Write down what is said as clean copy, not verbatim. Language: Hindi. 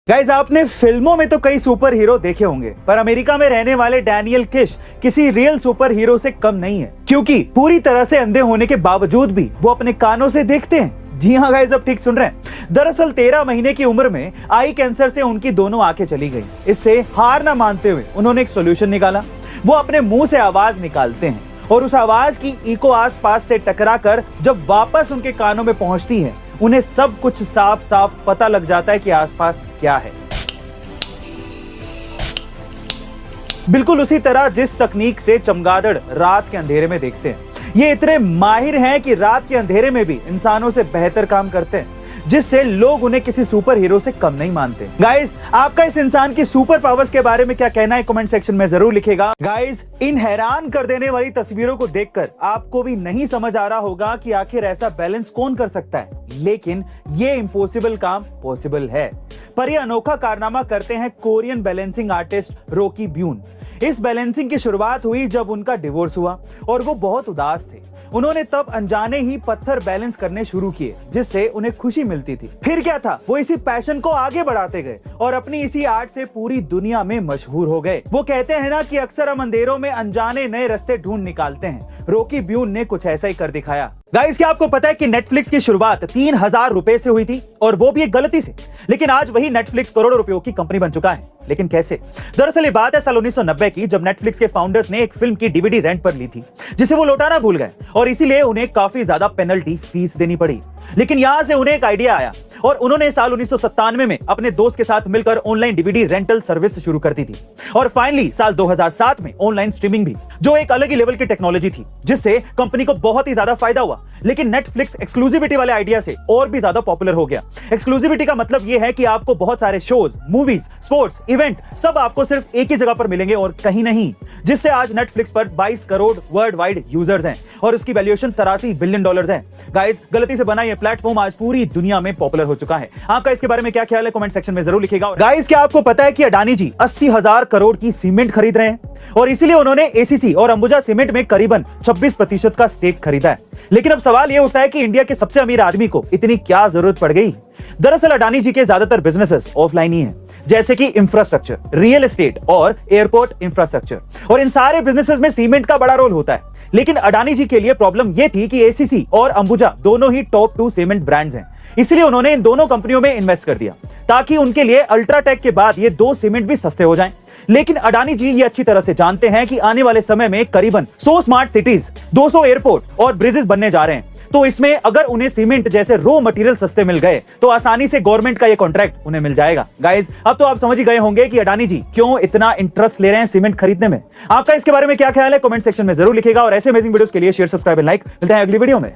गाइस, आपने फिल्मों में तो कई सुपर हीरो देखे होंगे, पर अमेरिका में रहने वाले डैनियल किश किसी रियल सुपर हीरो से कम नहीं है, क्योंकि पूरी तरह से अंधे होने के बावजूद भी वो अपने कानों से देखते हैं। जी हाँ गाइस, अब ठीक सुन रहे हैं। दरअसल 13 महीने की उम्र में आई कैंसर से उनकी दोनों आंखें चली गई। इससे हार ना मानते हुए उन्होंने एक सोल्यूशन निकाला। वो अपने मुंह से आवाज निकालते हैं और उस आवाज की इको आसपास से टकराकर जब वापस उनके कानों में पहुंचती है, उन्हें सब कुछ साफ साफ पता लग जाता है कि आसपास क्या है। बिल्कुल उसी तरह जिस तकनीक से चमगादड़ रात के अंधेरे में देखते हैं, ये इतने माहिर हैं कि रात के अंधेरे में भी इंसानों से बेहतर काम करते हैं, जिससे लोग उन्हें किसी सुपर हीरो से कम नहीं मानते। गाइस, आपका इस इंसान की सुपर पावर्स के बारे में क्या कहना है कमेंट सेक्शन में जरूर लिखेगा। गाइस, इन हैरान कर देने वाली तस्वीरों को देखकर आपको भी नहीं समझ आ रहा होगा कि आखिर ऐसा बैलेंस कौन कर सकता है, लेकिन ये इम्पॉसिबल काम पॉसिबल है। पर यह अनोखा कारनामा करते हैं कोरियन बैलेंसिंग आर्टिस्ट रोकी ब्यून। इस बैलेंसिंग की शुरुआत हुई जब उनका डिवोर्स हुआ और वो बहुत उदास थे। उन्होंने तब अनजाने ही पत्थर बैलेंस करने शुरू किए, जिससे उन्हें खुशी मिलती थी। फिर क्या था, वो इसी पैशन को आगे बढ़ाते गए और अपनी इसी आर्ट से पूरी दुनिया में मशहूर हो गए। वो कहते हैं ना कि अक्सर हम अंधेरों में अनजाने नए रास्ते ढूंढ निकालते हैं। रोकी ब्यून ने कुछ ऐसा ही कर दिखाया। गाइस, क्या आपको पता है कि नेटफ्लिक्स की शुरुआत 3000 रुपए से हुई थी, और वो भी एक गलती से। लेकिन आज वही नेटफ्लिक्स करोड़ों रुपयों की कंपनी बन चुका है। लेकिन कैसे? दरअसल ये बात है साल 1990 की, जब नेटफ्लिक्स के फाउंडर्स ने एक फिल्म की डीवीडी रेंट पर ली थी, जिसे वो लौटाना भूल गए और इसीलिए उन्हें काफी ज्यादा पेनल्टी फीस देनी पड़ी। लेकिन यहां से उन्हें एक आइडिया आया और उन्होंने साल 1997 में अपने दोस्त के साथ मिलकर ऑनलाइन डीवीडी रेंटल सर्विस शुरू कर दी थी। और फाइनली साल 2007 में ऑनलाइन स्ट्रीमिंग भी, जो एक अलग ही लेवल की टेक्नोलॉजी थी, जिससे कंपनी को बहुत ही ज्यादा फायदा हुआ। लेकिन नेटफ्लिक्स एक्सक्लूसिविटी वाले आइडिया से और भी ज्यादा पॉपुलर हो गया। एक्सक्लूसिविटी का मतलब यह है कि आपको बहुत सारे शोज, मूवीज, स्पोर्ट्स, इवेंट सब आपको सिर्फ एक ही जगह पर मिलेंगे और कहीं नहीं, जिससे आज नेटफ्लिक्स पर 22 करोड़ वर्ल्ड वाइड यूजर्स हैं और उसकी वैल्यूएशन $83 बिलियन है। गाइस, गलती से बना ये प्लेटफॉर्म आज पूरी दुनिया में पॉपुलर हो चुका है। आपका इसके बारे में क्या ख्याल है कमेंट सेक्शन में जरूर लिखिएगा। गाइस, क्या आपको पता है कि अडानी जी 80,000 करोड़ की सीमेंट खरीद रहे हैं और इसीलिए उन्होंने एसीसी और अंबुजा सीमेंट में करीबन 26% का स्टेक खरीदा है। लेकिन अब सवाल यह उठता है कि इंडिया के सबसे अमीर आदमी को इतनी क्या जरूरत पड़ गई? दरअसल अडानी जी के ज्यादातर बिजनेसेस ऑफलाइन ही हैं, जैसे कि इंफ्रास्ट्रक्चर, रियल एस्टेट और एयरपोर्ट इंफ्रास्ट्रक्चर, और इन सारे बिजनेसेस में सीमेंट का बड़ा रोल होता है। लेकिन अडानी जी के लिए प्रॉब्लम यह थी कि एसीसी और अंबुजा दोनों ही टॉप 2 सीमेंट ब्रांड्स हैं, इसलिए उन्होंने इन दोनों कंपनियों में इन्वेस्ट कर दिया ताकि उनके लिए अल्ट्राटेक के बाद ये 2 सीमेंट भी सस्ते हो जाएं। लेकिन अडानी जी ये अच्छी तरह से जानते हैं कि आने वाले समय में करीबन 100 स्मार्ट सिटीज, 200 एयरपोर्ट और ब्रिजेस बनने जा रहे हैं। तो इसमें अगर उन्हें सीमेंट जैसे रॉ मटेरियल सस्ते मिल गए तो आसानी से गवर्नमेंट का ये कॉन्ट्रैक्ट उन्हें मिल जाएगा। गाइस, अब तो आप समझ ही गए होंगे कि अडानी जी क्यों इतना इंटरेस्ट ले रहे हैं सीमेंट खरीदने में। आपका इसके बारे में क्या ख्याल है कमेंट सेक्शन में जरूर लिखिएगा और ऐसे अमेजिंग वीडियोस के लिए शेयर, सब्सक्राइब एंड लाइक। मिलते हैं अगली वीडियो में।